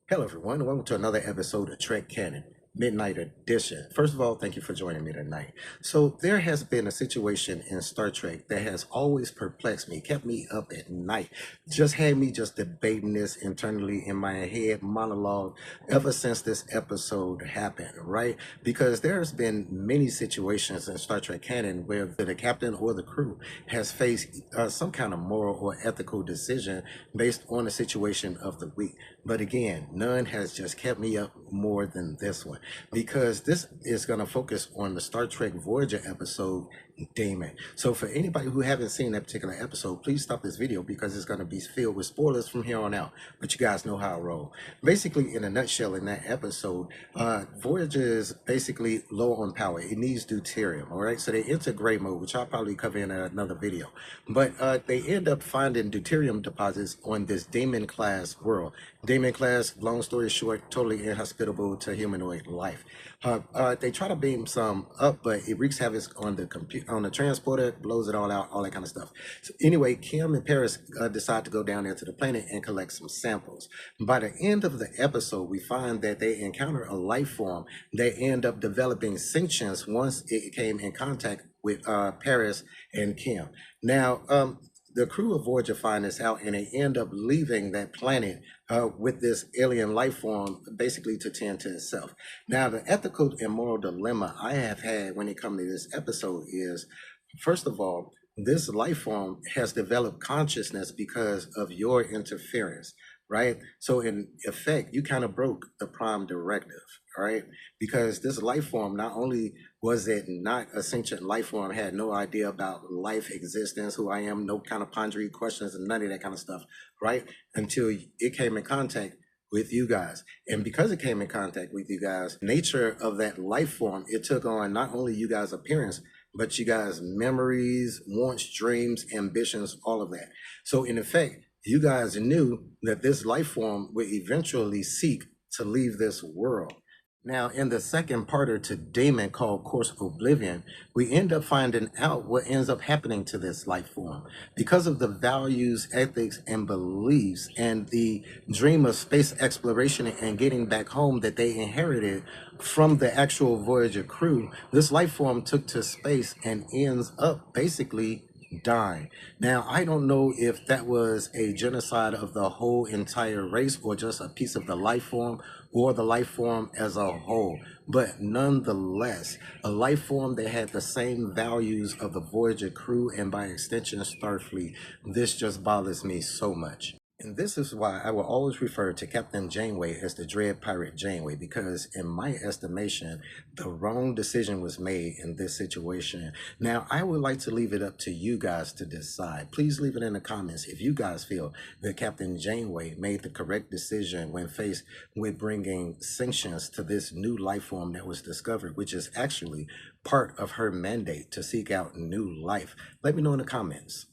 Hello, everyone. Welcome to another episode of Trek Canon Midnight Edition. First of all, thank you for joining me tonight. So, there has been a situation in Star Trek that has always perplexed me, kept me up at night, just had me just debating this internally in my head monologue ever since this episode happened, right? Because there's been many situations in Star Trek canon where the captain or the crew has faced some kind of moral or ethical decision based on the situation of the week. But again, none has just kept me up more than this one because this is going to focus on the Star Trek Voyager episode Damon. So for anybody who haven't seen that particular episode, please stop this video because it's going to be filled with spoilers from here on out. But you guys know how I roll. Basically, in a nutshell, in that episode, Voyager is basically low on power. It needs deuterium. All right, so they enter gray mode, which I'll probably cover in another video. But they end up finding deuterium deposits on this Damon class world. Damon class, long story short, totally inhospitable to humanoid life. They try to beam some up, but it wreaks havoc on the on the transporter, blows it all out, all that kind of stuff. So anyway, Kim and Paris decide to go down there to the planet and collect some samples. By the end of the episode, we find that they encounter a life form. They end up developing sentience once it came in contact with Paris and Kim. Now, the crew of Voyager find this out and they end up leaving that planet with this alien life form basically to tend to itself. Now, the ethical and moral dilemma I have had when it comes to this episode is, first of all, this life form has developed consciousness because of your interference, right? So in effect, you kind of broke the prime directive, all right? Because this life form, not only was it not a sentient life form, had no idea about life existence, who I am, no kind of pondering questions and none of that kind of stuff, right? Until it came in contact with you guys. And because it came in contact with you guys, nature of that life form, it took on not only you guys' appearance, but you guys' memories, wants, dreams, ambitions, all of that. So in effect, you guys knew that this life form would eventually seek to leave this world. Now, in the second parter to Damon called Course of Oblivion, we end up finding out what ends up happening to this life form. Because of the values, ethics, and beliefs, and the dream of space exploration and getting back home that they inherited from the actual Voyager crew, this life form took to space and ends up basically dying. Now, I don't know if that was a genocide of the whole entire race or just a piece of the life form or the life form as a whole, but nonetheless, a life form that had the same values of the Voyager crew and by extension Starfleet. This just bothers me so much. And this is why I will always refer to Captain Janeway as the Dread Pirate Janeway, because in my estimation, the wrong decision was made in this situation. Now, I would like to leave it up to you guys to decide. Please leave it in the comments if you guys feel that Captain Janeway made the correct decision when faced with bringing sanctions to this new life form that was discovered, which is actually part of her mandate to seek out new life. Let me know in the comments.